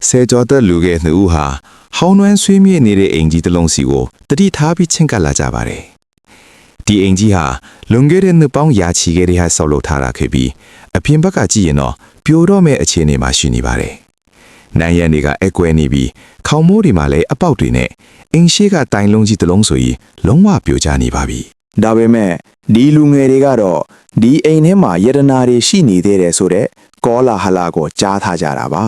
ဆယ်ကျော်သက်လူငယ်နှစ်ဦးဟာဟောင်းနွမ်းဆွေးမြေ့နေတဲ့အင်ကြီးတစ်လုံးစီကိုတတိထားပြီးချင့်ကပ်လာကြပါတယ်။ဒီအင်ကြီးဟာလွန်ခဲ့တဲ့နှစ်ပေါင်းရာချီခဲ့တဲ့ဟာဆောက်လုပ်ထားတာခဲ့ပြီးအပြင်ဘက်ကကြည့်ရင်တော့ပြိုတော့မဲ့အခြေအနေမှာရှိနေပါတယ်။နိုင်ရန်တွေကအကွဲနေပြီးခေါင်မိုးတွေမှာလည်းအပေါက်တွေနဲ့အင်ရှိကတိုင်လုံးကြီးတစ်လုံးဆိုရင်လုံးဝပြိုကျနေပါပြီ။ ဒါပေမဲ့ဒီလူငယ်တွေကတော့ဒီအိမ်ထဲမှာယတနာတွေရှိနေသေးတယ်ဆိုတဲ့ကောလာဟလာကိုကြားထားကြတာပါ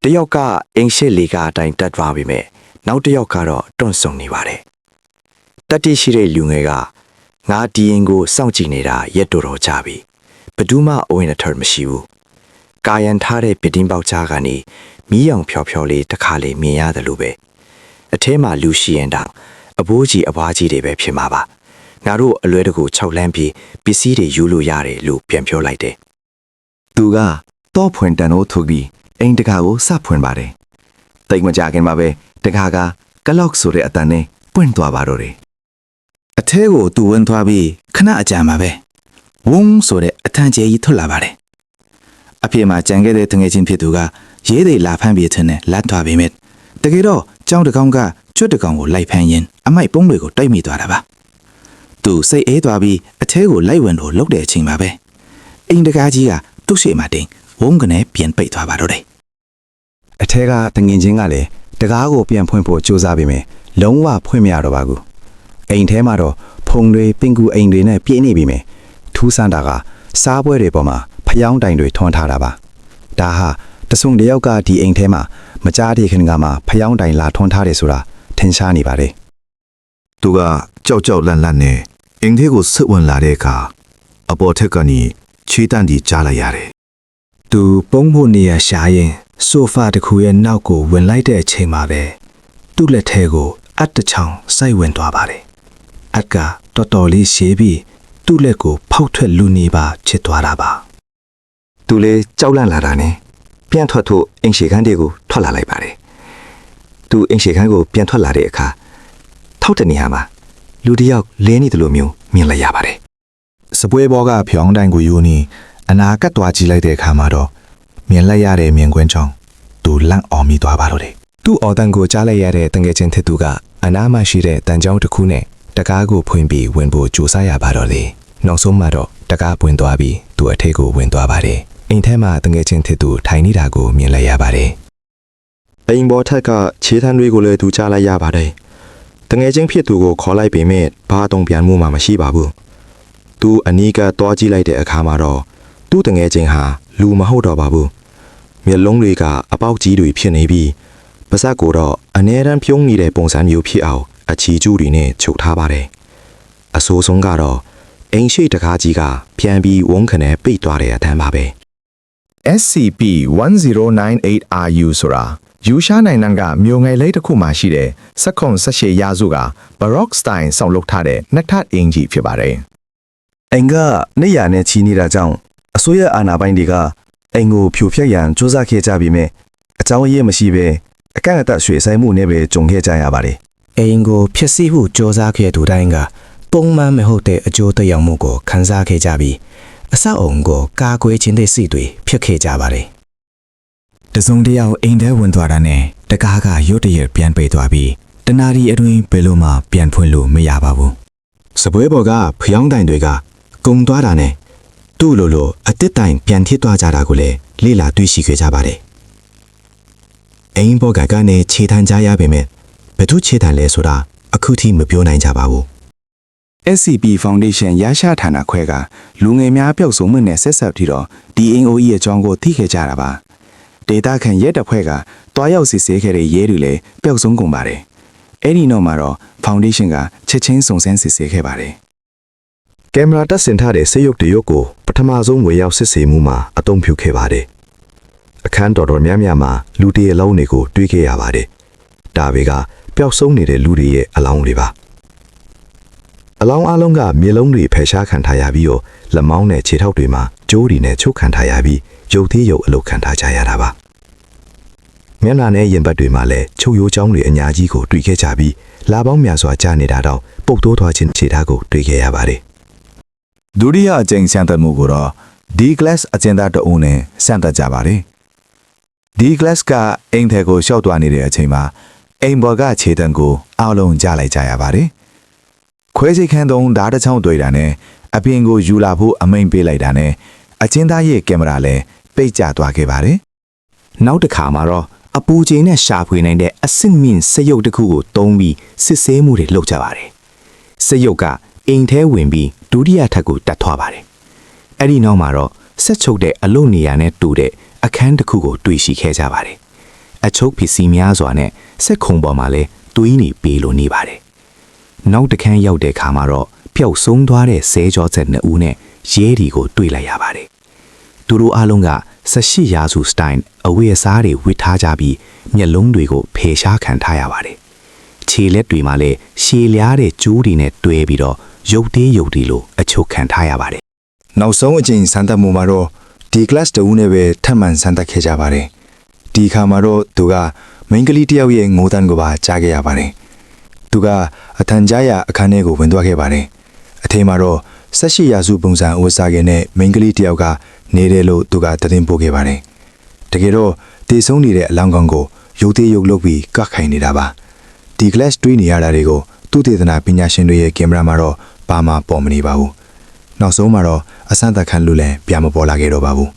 တယောက်ကအင်ရှစ်လီကအတိုင်းတက်သွားပြီမဲ့နောက်တစ်ယောက်ကတော့တွန့်ဆုံနေပါတယ်တတိရှိတဲ့လူငယ်ကငါဒီရင်ကိုစောင့်ကြည့်နေတာရက်တော်တော်ကြာပြီဘယ်သူမှအဝင်အထွက်မရှိဘူးကာယံထားတဲ့ပြတင်းပေါက်ကြားကနေမီးရောင်ဖြော်ဖြော်လေးတစ်ခါလေးမြင်ရတယ်လို့ပဲအထဲမှာလူရှိရင်တောင်အဘိုးကြီးအဘွားကြီးတွေပဲဖြစ်မှာပါငါတို့အလွဲတကူ၆လမ်းပြီးပစ္စည်းတွေယူလို့ရတယ်လို့ပြန်ပြောလိုက်တယ်သူကတော့ဖွင့်တန်လို့ထုတ်ပြီးအိမ်တကာကိုစဖွင့်ပါတယ်တိတ်မကြခင်မှာပဲတကာကကလောက်ဆိုတဲ့အတန်နဲ့ပွင့်သွားပါတော့တယ်အထဲကိုသူဝင်သွားပြီးခဏအကြာမှာပဲဝုန်းဆိုတဲ့အထန်ကျဲကြီးထွက်လာပါတယ်အဖေမှာကြံခဲ့တဲ့တငယ်ချင်းဖြစ်သူကရေးတွေလာဖမ်းပြီးထင်းနဲ့လတ်သွားပေမဲ့တကယ်တော့ကျောင်းတကောင်ကကျွတ်တကောင်ကိုလိုက်ဖမ်းရင်အမိုက်ပုံးတွေကိုတိုက်မိသွားတာပါသူစိတ်အေးသွားပြီးအထဲကိုလိုက်ဝင်လို့လှုပ်တဲ့အချိန်မှာပဲအိမ်တကားကြီးကသူ့ရှေ့မှာတင်ဝုန်းကနေပြန်ပိတ်သွားပါတော့တယ်အထဲကတငင်ချင်းကလည်းတကားကိုပြန်ဖွင့်ဖို့ကြိုးစားပေမဲ့လုံးဝဖွင့်မရတော့ပါဘူးအိမ်ထဲမှာတော့ဖုံတွေပင်ကူအိမ်တွေနဲ့ပြည့်နေပြီမယ်ထူးဆန်းတာကစားပွဲတွေပေါ်မှာဖျောင်းတိုင်တွေထွန်းထားတာပါဒါဟာတဆုံတယောက်ကဒီအိမ်ထဲမှာမကြားတဲ့ခင်ကမှဖျောင်းတိုင်လာထွန်းထားတယ်ဆိုတာထင်ရှားနေပါတယ်သူကကြောက်ကြောက်လန့်လန့်နဲ့အင်ထဲကိုဆွတ်ဝင်လာတဲ့အခါအပေါ်ထက်ကနေခြေတန်းဒီကြားလိုက်ရတယ်သူပုံးဖို့နေရရှာရင်ဆိုဖာတစ်ခုရဲ့နောက်ကိုဝင်လိုက်တဲ့အချိန်မှာပဲသူ့လက်ထဲကိုအတ်တချောင်စိုက်ဝင်သွားပါတယ်အတ်ကတော်တော်လေးရှည်ပြီးသူ့လက်ကိုဖောက်ထွက်လူနေပါဖြစ်သွားတာပါသူလေကြောက်လန့်လာတာနဲ့ပြန်ထွက်ဖို့အင်ရှေခန်းတွေကိုထွက်လာလိုက်ပါတယ်သူအင်ရှေခန်းကိုပြန်ထွက်လာတဲ့အခါထောက်တဲ့နေရာမှာလူတစ်ယောက်လဲနေတယ်လို့မျိုးမြင်လိုက်ရပါတယ်စပွဲဘောကဖျောင်းတိုင်ကိုယူနေအနာကတ်သွားကြည့်လိုက်တဲ့အခါမှာတော့မြင်လိုက်ရတဲ့မြင်ကွင်းကြောင့်သူလန့်အော်မိသွားပါတော့တယ်သူ့အော်တန်ကိုကြားလိုက်ရတဲ့တငယ်ချင်းထက်သူကအနာမရှိတဲ့တန်ကြောင်းတစ်ခုနဲ့တကားကိုဖွင့်ပြီးဝင်ဖို့ကြိုးစားရပါတော့တယ်နောက်ဆုံးမှတော့တကားပွင့်သွားပြီးသူ့အထက်ကိုဝင်သွားပါတယ်အိမ်ထဲမှာတငယ်ချင်းထက်သူထိုင်နေတာကိုမြင်လိုက်ရပါတယ်အိမ်ပေါ်ထက်ကခြေထမ်းတွေကိုလည်းသူကြားလိုက်ရပါတယ်တငယ်ချင်းဖြစ်သူကိုခေါ်လိုက်ပေမဲ့ဘာတုံ့ပြန်မှုမှမရှိပါဘူးသူအနီးကတွားကြည့်လိုက်တဲ့အခါမှာတော့သူ့တငယ်ချင်းဟာလူမဟုတ်တော့ပါဘူးမျက်လုံးတွေကအပေါက်ကြီးတွေဖြစ်နေပြီးပါးစပ်ကိုတော့အနည်းတမ်းပြုံးနေတဲ့ပုံစံမျိုးဖြစ်အောင်အချီကျူးတွေနဲ့ချုပ်ထားပါတယ်အဆိုးဆုံးကတော့အိမ်ရှိတကားကြီးကပြန်ပြီးဝုန်းခနဲ့ပိတ်သွားတဲ့အတန်းပါပဲ SCP-1098RU ဆိုတာယူရှားနိုင်ငံကမြို့ငယ်လေးတစ်ခုမှရှိတဲ့စက္ကုံ18ရာစုကဘရော့စတိုင်ဆောက်လုပ်ထားတဲ့နှစ်ထပ်အင်ဂျီဖြစ်ပါတယ်အိမ်ကနေရနဲ့ချီနေတာကြောင့်အစိုးရအာဏာပိုင်တွေကအိမ်ကိုဖြိုဖျက်ရန်စူးစမ်းခဲ့ကြပြီးမြဲအကြောင်းရင်းမရှိဘဲအကန့်အသတ်ရွှေ့ဆိုင်မှုနဲ့ပဲကြုံခဲ့ကြရပါတယ်အိမ်ကိုဖျက်ဆီးဖို့စူးစမ်းခဲ့သူတိုင်းကပုံမှန်မဟုတ်တဲ့အကျိုးသက်ရောက်မှုကိုခံစားခဲ့ကြပြီးအဆောက်အုံကိုကာကွယ်ခြင်းတဲ့စိတ်တွေဖြစ်ခဲ့ကြပါတယ်တစုံတယောက်အိမ်ထဲဝင်သွားတာနဲ့တကားကရုတ်တရက်ပြန်ပိတ်သွားပြီးတနာရီအတွင်းဘယ်လိုမှပြန်ဖွင့်လို့မရပါဘူးစပွဲပေါ်ကဖျောင်းတိုင်တွေကကုံသွားတာနဲ့သူ့လိုအတစ်တိုင်ပြန်ထစ်သွားကြတာကိုလည်းလေ့လာတွေ့ရှိခဲ့ကြပါတယ်အိမ်ပေါ်ကနေခြေထမ်းကြရပေမဲ့ဘယ်သူခြေထမ်းလဲဆိုတာအခုထိမပြောနိုင်ကြပါဘူး SCP Foundation ရရှိဌာနခွဲကလူငယ်များပျောက်ဆုံးမှုနဲ့ဆက်ဆက်ပြီးတော့ DNOE ရဲ့အကြောင်းကိုသိခဲ့ကြတာပါဒေတာခန့်ရဲတပ်ဖွဲ့ကတွားရောက်စစ်ဆေးခဲ့တဲ့ရဲတွေလည်းပျောက်ဆုံးကုန်ပါတယ်အဲ့ဒီနောက်မှာတော့ Foundation ကချက်ချင်းစုံစမ်းစစ်ဆေးခဲ့ပါတယ်ကင်မရာတပ်ဆင်ထားတဲ့ဆေးရုပ်တရုပ်ကိုပထမဆုံးဝေရောက်စစ်ဆေးမှုမှာအသုံးပြုခဲ့ပါတယ်အခန်းတော်များများမှာလူတရဲ့အလောင်းတွေကိုတွေ့ခဲ့ရပါတယ်ဒါတွေကပျောက်ဆုံးနေတဲ့လူတွေရဲ့အလောင်းတွေပါအလောင်းအလုံးကမြေလုံးတွေဖယ်ရှားခံထားရပြီးတော့လက်မောင်းနဲ့ခြေထောက်တွေမှာကြိုးတွေနဲ့ချုပ်ခံထားရပြီးရုပ်သေးရုပ်အလုပ်ခံထားကြရတာပါမျက်နှာနဲ့ရင်ဘတ်တွေမှာလည်းချုပ်ရိုးချောင်းတွေအများကြီးကိုတွေ့ခဲ့ကြပြီးလာပေါင်းများစွာကြာနေတာတော့ပုတ်တိုးသွားခြင်းခြေထောက်ကိုတွေ့ခဲ့ရပါတယ်ဒုတိယအကြိမ်စံတက်မှုကိုတော့ D class အကျဉ်းသားတအုပ်နဲ့စံတက်ကြပါတယ် ဒီ class ကအိမ်ထဲကိုရှောက်သွားနေတဲ့အချိန်မှာအိမ်ပေါ်ကခြေတံကိုအားလုံးကြားလိုက်ကြရပါတယ်ခွဲစိတ်ခန်းသုံးဓာတ်တစ်ချောင်းတွေ့တာနဲ့အပြင်ကိုယူလာဖို့အမိန်ပေးလိုက်တာနဲ့အချင်းသားရဲ့ကင်မရာလည်းပိတ်ကျသွားခဲ့ပါတယ်နောက်တစ်ခါမှာတော့အပူချိန်နဲ့ရှာဖွေနိုင်တဲ့အဆင့်မြင့်စက်ရုပ်တစ်ခုကိုတုံးပြီးစစ်ဆေးမှုတွေလုပ်ကြပါတယ်စက်ရုပ်ကအိမ်ထဲဝင်ပြီးဒုတိယထပ်ကိုတက်သွားပါတယ်အဲ့ဒီနောက်မှာတော့ဆက်ချုပ်တဲ့အလုပ်နေရာနဲ့တူတဲ့အခန်းတစ်ခုကိုတွေ့ရှိခဲ့ကြပါတယ်အချုပ်ပစ္စည်းများစွာနဲ့စက်ခုံပေါ်မှာလည်းသွေးနေပေးလို့နေပါတယ်နောက်တစ်ခန်းရောက်တဲ့အခါမှာတော့ပျောက်ဆုံးသွားတဲ့ဆဲကြောဆက်2ဦးနဲ့ရဲဒီကိုတွေ့လိုက်ရပါတယ်သူတို့အားလုံးက18ရာစုစတိုင်အဝတ်အစားတွေဝတ်ထားကြပြီးမျက်လုံးတွေကိုဖယ်ရှားခံထားရပါတယ်ခြေလက်တွေမှာလည်းရှည်လျားတဲ့ကျိုးတွေနဲ့တွဲပြီးတော့ရုပ်သေးလိုအချုပ်ခံထားရပါတယ်နောက်ဆုံးအကြိမ်စမ်းသပ်မှုမှာတော့ဒီ class တူနဲ့ပဲထပ်မံစမ်းသပ်ခဲ့ကြပါတယ်ဒီခါမှာတော့သူကမိန်းကလေးတစ်ယောက်ရဲ့ငိုတန်းကိုပါကြားခဲ့ရပါတယ်သူကအထန်ကြားရအခန်းထဲကိုဝင်သွားခဲ့ပါတယ်အထင်မှာတော့18ရာစုပုံစံအဝတ်စားခဲ့တဲ့မိန်းကလေးတစ်ယောက်ကနေတယ်လို့သူကသတင်းပို့ခဲ့ပါတယ်တကယ်တော့တည်ဆုံးနေတဲ့အလောင်းကောင်ကိုရုပ်သေးရုပ်လုပ်ပြီးကတ်ခိုင်နေတာပါဒီ class တွေ့နေရတာတွေကိုသူတေသနာပညာရှင်တွေရဲ့ကင်မရာမှာတော့ဘာမှပေါ်မနေပါဘူးနောက်ဆုံးမှာတော့အစမ်းသက်ခံလို့လည်းပြမပေါ်လာခဲ့တော့ပါဘူး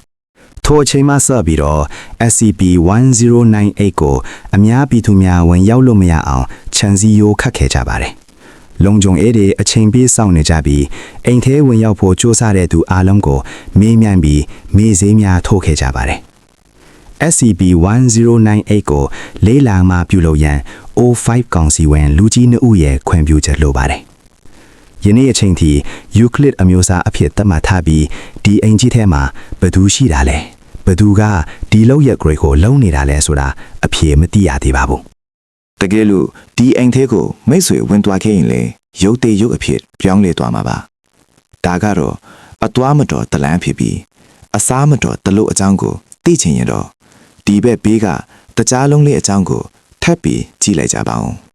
ထိုအချိန်မှစပြီးတော့ SCP-1098 ကိုအများပြည်သူများဝင်ရောက်လို့မရအောင်ခြံစည်းရိုးခတ်ခဲ့ကြပါတယ်လုံခြုံရေးတွေအချိန်ပြည့်စောင့်နေကြပြီးအိမ်ထဲဝင်ရောက်ဖို့ကြိုးစားတဲ့သူအားလုံးကိုမေးမြန်းပြီးမေးစေးများထိုးခဲ့ကြပါတယ်SCP-1098 ကိုလေးလာမှပြုလုပ်ရန် O5 ကောင်စီဝင်လူကြီး2ဦးရဲ့ခွင့်ပြုချက်လိုပါတယ်ယနေ့အချိန်ထိယူကလစ်အမျိုးအစားအဖြစ်သတ်မှတ်ထားပြီးဒီအိမ်ကြီးထဲမှာဘယ်သူရှိတာလဲဘယ်သူကဒီလောက်ရက် grade ကိုလုံးနေတာလဲဆိုတာအဖြေမသိရသေးပါဘူးတကယ်လို့ဒီအိမ်ထဲကိုမိတ်ဆွေဝင်သွားခဲ့ရင်လေရုပ်သေးရုပ်အဖြစ်ပြောင်းလဲသွားမှာပါဒါကတော့အသွားမတော်တလန်းဖြစ်ပြီးအစားမတော်တလို့အကြောင်းကိုသိချင်ရင်တော့ဒီဘက်ဘေးကတကြားလုံးလေးအကြောင်းကိုထပ်ပြီးကြည့်လိုက်ကြပါဦး